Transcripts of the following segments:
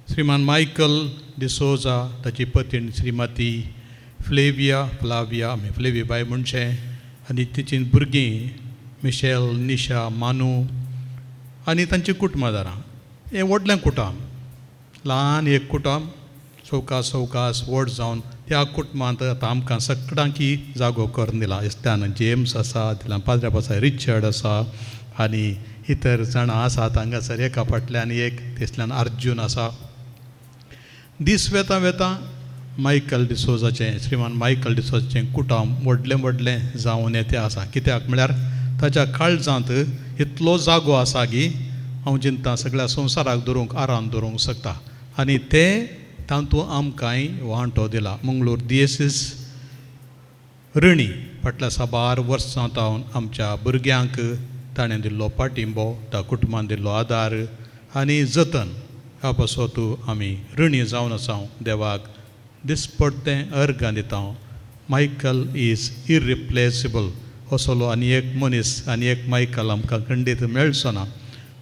श्रीमान Michael D'Souza, ताची पत्नी Shrimati Flavia फ्लेविबाय म्हणचे, आनी तिची भुरगीं मिशेल, निशा, मानू आनी तांची कुटुंबदारां. हें व्हडलें कुटुंब, ल्हान एक कुटुंब सवकास व्हड जावन त्या कुटुंबांत आतां आमकां सगळ्यांकी जागो करून दिला. इस्त्यान जेम्स आसा, दिला पाद्र्या पासा रिचर्ड आसा आनी इतर जाणां आसात हांगासर एका फाटल्यान एक, तेसल्यान अर्जून आसा. दीस वेता वेता मायकल डिसोजाचें, श्रीमान मायकल डिसोजाचें कुटुंब व्हडलें जावन येतें आसा. कित्याक म्हळ्यार ताच्या काळजांत इतलो जागो आसा की हांव चिंत्तां सगळ्या संवसाराक धरूंक आराम धरूंक शकता. आनी तें तातूंत आमकांय वांटो दिला. मंगळूर दिएसीस ऋणी फाटल्या 12 वर्सां जावन आमच्या भुरग्यांक ताणें दिल्लो पाठिंबो, त्या कुटुंबान दिल्लो आदार आनी जतन, ह्या पासत आमी ऋणी जावन आसा. देवाक दिसपट्टें अर्घ दिता. मायकल इज इरिप्लेसेबल असलो आनी एक मनीस, आनी एक मायकल आमकां खंडीत मेळचो ना.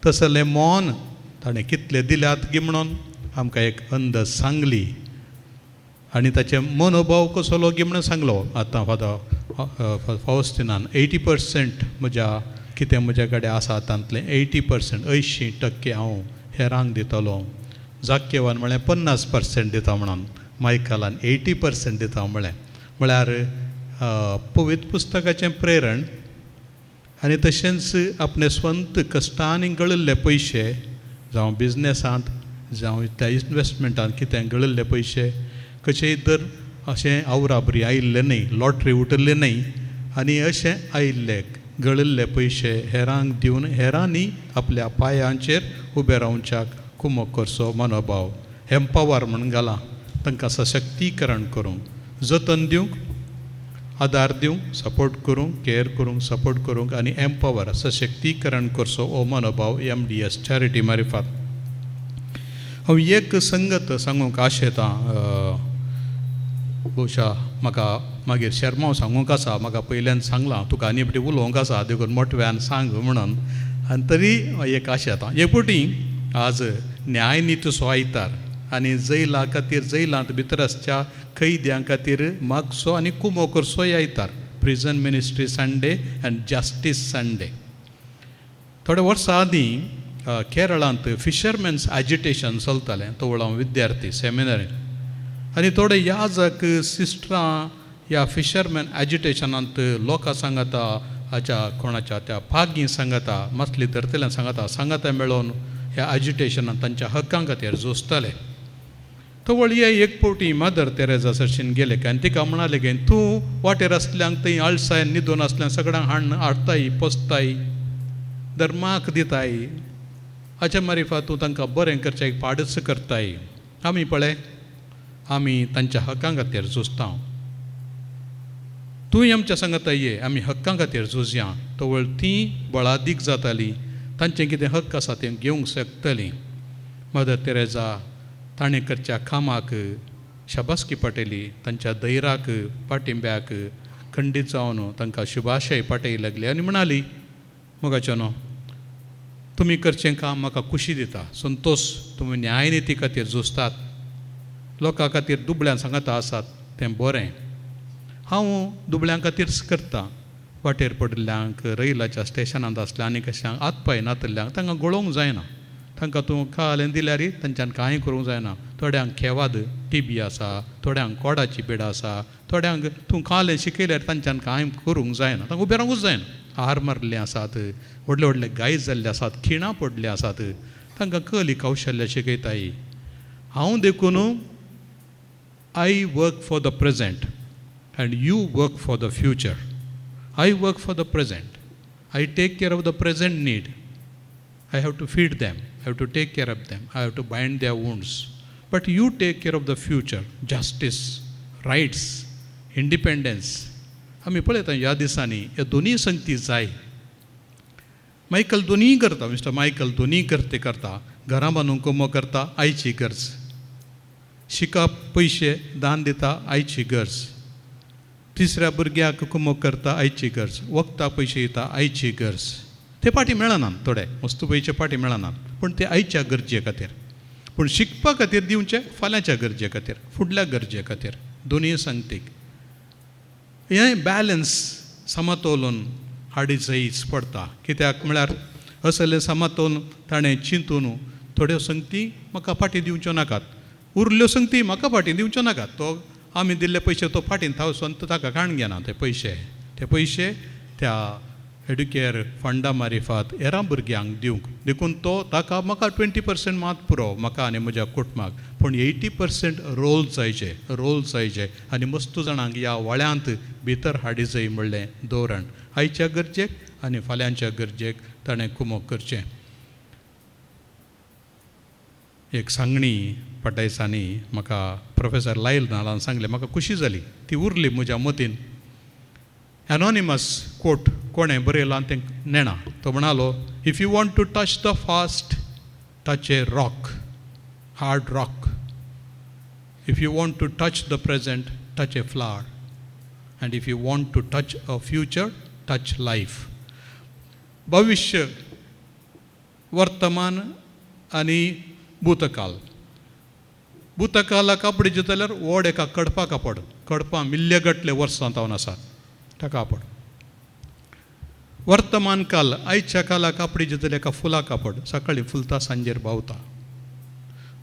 तसलें मोन ताणें कितलें दिल्यात गी म्हणून आमकां एक अंद सांगली आनी ताचे मनोभाव कसलो गी म्हणून सांगलो. आतां फादर फावस्टिनान 80% म्हज्या कितें म्हजे कडेन आसा तांतलें 80%, 80% हांव हेरांक दितलो. जाक्यवान म्हळें 50% दिता म्हणून, मायकलान 80% दिता म्हळ्यार पवित्र पुस्तकाचें प्रेरण आनी तशेंच आपणे स्वंत कश्टांनी गळिल्ले पयशे, जावं बिजनेसांत जावं त्या इन्वेस्टमेंटान कितें गळिल्ले पयशे कशेंय तर अशें आवराबरी आयिल्ले न्ही, लॉटरी उठिल्ली न्ही, आनी अशें आयिल्ले गळिल्ले पयशे हेरांक दिवन हेरांनी आपल्या पांयांचेर उबे रावच्याक कुमक करचो मनोभाव. एम्पावर म्हणून घाला, तांकां सशक्तीकरण करूंक, जतन दिवंक, आदार दिवंक, सपोर्ट करूंक, केअर करूंक, सपोर्ट करूंक आनी एम्पावर सशक्तीकरण करचो हो मनोभाव MDS चॅरिटी मार्फत. हांव एक संगत सांगूंक आशेतां. भोवशा म्हाका मागीर शर्माव सांगूंक आसा, म्हाका पयल्यान सांगलां तुका आनी फावटी उलोवंक आसा, देखून मोठव्यान सांग म्हणून. आनी तरी एक आशेतां. एक फावटी आज न्यायनितीचो आयतार आनी जैला खातीर, जैलांत भितर आसच्या कैद्यां खातीर मागचो आनी कुमो करचोय आयतार. प्रिजन मिनिस्ट्री संडे आनी जस्टीस संडे. थोडे वर्सां आदीं केरळांत फिशरमॅन्स एजिटेशन चलतालें. तो हांव विद्यार्थी सेमिनारींत, आनी थोडे याजक सिस्टरां ह्या फिशरमॅन एजिटेशनांत लोकां सांगता, हाच्या कोणाच्या त्या पागी सांगता, मसली धरतल्यान सांगता मेळोन ह्या एजिटेशनांत तांच्या हक्कां खातीर झुजताले. तो वळी एक फावटी मदर तेरेजा सरशीन गेले आनी तिका म्हणाले की तूं वाटेर आसल्यांक थंय आळसायन न्हिदून आसल्यांक सगळ्यांक हाडटाय, पोसताय, धर्माक दिताय, हाच्या मारिफा तूं तांकां बरें करचें एक पाडच करताय. आमी पळय, आमी तांच्या हक्कां खातीर झुजता. तूंय आमच्या सांगता ये, आमी हक्कां खातीर झुजया. तो वळ तीं बळादीक जातालीं, तांचें कितें हक्क आसा तें घेवंक शकतलीं. मदर तेरेजा ताणें करच्या कामाक शाबासकी पटयली, तांच्या धैर्याक, पाठिंब्याक खंडीत जावन तांकां शुभाशय पाठय लागली आनी म्हणाली, मोगाचें न्हू, तुमी करचें काम म्हाका खुशी दिता, संतोश. तुमी न्यायनिती खातीर झुजतात, लोकां खातीर दुबळ्यां सांगता आसात तें बरें. हांव दुबळ्यां खातीरच करता. वाटेर पडिल्ल्यांक, रैलाच्या स्टेशनांत आसल्या आनी कश्यांक हातपाय नातल्ल्यांक तांकां गळोवंक जायना. तांकां तूं खालें दिल्यार तांच्यान कांय करूंक जायना. थोड्यांक केवाद TB आसा, थोड्यांक कोडाची पिडा आसा, थोड्यांक तूं खालें शिकयल्यार तांच्यान कांय करूंक जायना, तांकां उबें रावंकूच जायना. हार मारले आसात, व्हडले व्हडले गायज जाल्ले आसात, खिणां पडले आसात, तांकां कली कौशल्य शिकयताय. हांव देखून I work for the present and you work for the future. I work for the present. I take care of the present need. I have to feed them. I have to take care of them. I have to bind their wounds. But you take care of the future. Justice, rights, independence. आमी पळयता ह्या दिसांनी हे दोनी संगती जाय. Michael दोनीय करता. मिस्टर मायकल दोनीय करता. घरां बांदूंक कुमो करता, आयची गरज. शिकप, पयशे दान दिता, आयची गरज. तिसऱ्या भुरग्याक कुमो करता, आयची गरज. वखदां पयशे दिता, आयची गरज. ते पाटी मेळनात, थोडे वस्तू पयशे पाटी मेळनात, पूण ते आयच्या गरजे खातीर. पूण शिकपा खातीर दिवचें फाल्यांच्या गरजे खातीर, फुडल्या गरजे खातीर, दोनीय सांगतीक. हें बॅलन्स समतोलन हाडीचंच पडटा. कित्याक म्हळ्यार असले समतोल ताणें चिंतून थोड्यो संगती म्हाका फाटीं दिवच्यो नाकात, उरल्यो संगती म्हाका फाटीं दिवच्यो नाकात. तो आमी दिल्ले पयशे तो फाटीं थावसोन ताका काण घेना. ते पयशे त्या एड्युकेर फंडा मारिफात हेरां भुरग्यांक दिवंक, देखून तो ताका म्हाका 20% मात पुरो म्हाका आनी म्हज्या कुटुंबाक, पूण 80% रोल्स जायचे आनी मस्त जाणांक ह्या वळ्यांत भितर हाडी जाय म्हणलें धोरण. आयच्या गरजेक आनी फाल्यांच्या गरजेक ताणें कुमोक करचें. एक सांगणी पटायसांनी म्हाका प्रोफेसर लायल नालान सांगलें, म्हाका खुशी जाली, ती उरली म्हज्या मतीन. एनॉनिमस कोट कोणें बरयलो आनी तें नेणा. तो म्हणालो, if you want to touch the past, touch a rock, hard rock. If you want to touch the present, touch a flower. And if you want to touch a future, touch life. भविष्य, वर्तमान आनी भूतकालाक आपडीचे जाल्यार व्हड एका कडपाक आपड. कडपां मिल्ले गटले वर्सां जावन आसात, ताका आपड. वर्तमान काल, आयच्या कालाक आपडीचे जाल्यार एका फुलाक आपड, सकाळीं फुलता सांजेर भावता.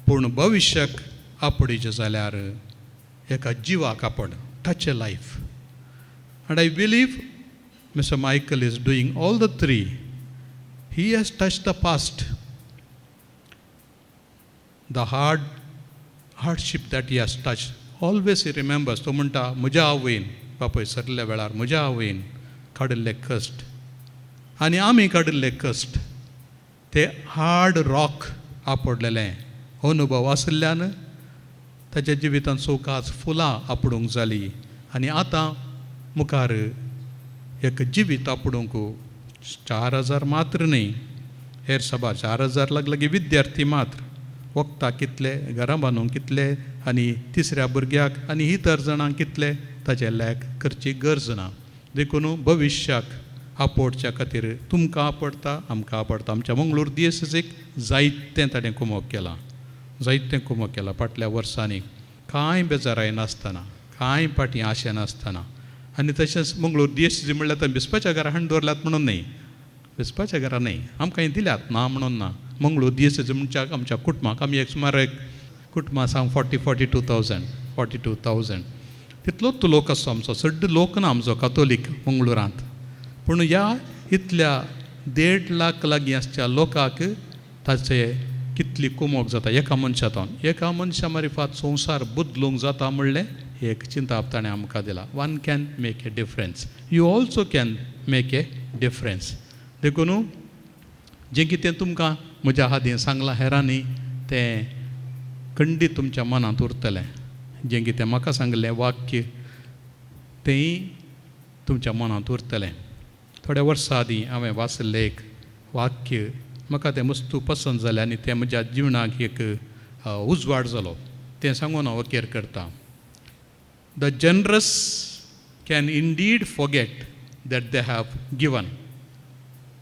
पूण भविश्याक आपडीचे जाल्यार एका जिवाक आपड, touch a life. And I believe Mr. Michael is doing all the three. He has touched the past, the hardship that he has touched. Always he remembers. तो म्हणटा, म्हज्या आवयन बापय सरल्या वेळार म्हज्या आवयन काडिल्ले कश्ट आनी आमी काडिल्ले कश्ट, ते हार्ड रॉक आपडलेले अनुभव आशिल्ल्यान ताच्या जिवितांत सोकाच फुलां आपडूंक जाली. आनी आतां मुखार एक जिवीत आपडूंक 4,000 मात्र न्ही, हेर सभा 4,000 लागीं विद्यार्थी मात्र, वखदां कितले, घरां बांदूंक कितले, आनी तिसऱ्या भुरग्याक आनी इतर जाणांक कितले, ताचे लॅक करची गरज ना. देखून भविश्याक आपडच्या खातीर तुमकां आपडटा, आमकां आपडटा. आमच्या मंगळूर दिएससीक जायतें ताणें कुमोक केलां फाटल्या वर्सांनी, कांय बेजाराय नासतना, कांय फाटीं आशे नासतना. आनी तशेंच मंगळूर दिएससी म्हणल्यार आतां बिस्पाच्या घरा हाडून दवरल्यात म्हणून न्ही, बिस्पाच्या घरा न्ही, आमकां दिल्यात ना म्हणून ना. मंगळूर दिएससी म्हणजे आमच्या कुटुंबाक आमी सुमार एक कुटुंबां सांग 42,000 तितलोच लोक आसता आमचो. चड लोक ना आमचो कातोलीक मंगळुरांत. पूण ह्या इतल्या 1.5 लाख लागीं आसच्या लोकांक ताचे कितली कुमोक जाता एका मनशांतून. एका मनशा मारिफात संवसार बदलूंक जाता म्हणलें एक चिंता ताणें आमकां दिला. One can make a difference. You also can make a difference. देखून जें कितें तुमकां म्हज्या हातीन सांगलां हेरांनी, तें खंडीत तुमच्या मनांत उरतलें. जें कितें म्हाका सांगलें वाक्य, तेंय तुमच्या मनांत उरतलें. थोड्या वर्सां आदीं हांवें वाचलें एक वाक्य, म्हाका तें मस्तू पसंद जालें आनी तें म्हज्या जिवनाक एक उजवाड जालो. तें सांगून हांव अखेर करतां. The generous can indeed forget that they have given.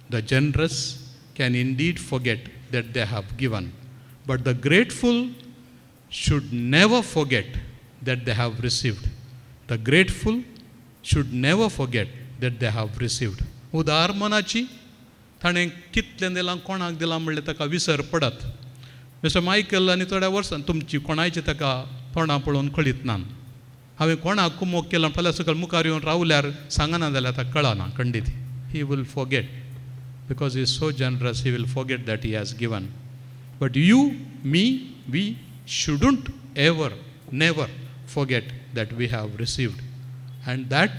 The generous can indeed forget that they have given. But the grateful should never forget that they have received. The grateful should never forget that they have received. उदार मनाची ताणें कितलें दिलां, कोणाक दिलां म्हणलें ताका विसर पडत. मिस्टर मायकल आनी थोड्या वर्सां तुमची कोणायची ताका तोंडां पळोवन कळीत ना. हांवें कोणाक कुमोक केलां फाल्यां सकयल मुखार येवन रावल्यार सांगना जाल्यार ताका कळना खंडीत. He will forget because he is so generous. He will forget that he has given. But you, me, we shouldn't ever, never forget that we have received. And that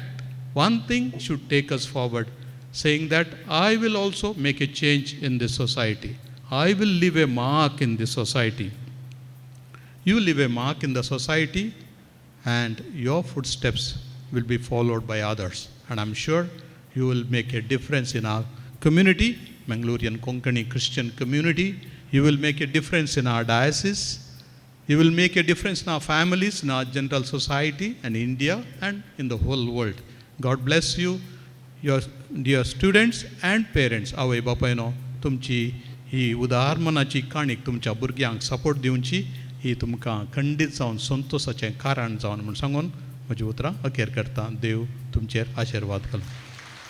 one thing should take us forward, saying that I will also make a change in this society. I will leave a mark in this society. You leave a mark in the society and your footsteps will be followed by others. And I'm sure you will make a difference in our community, Mangalorean Konkani Christian community. You will make a difference in our diocese. You will make a difference in our families, in our general society, and India, and in the whole world. God bless you, your dear students and parents. आवय बापायनो, तुमची ही उदार मनाची काणीक तुमच्या भुरग्यांक support दिवची ही तुमकां खंडीत जावन संतोशाचें कारण जावन म्हूण सांगून म्हजी उतरां अखेर करता. देव तुमचेर आशिर्वाद घालूं.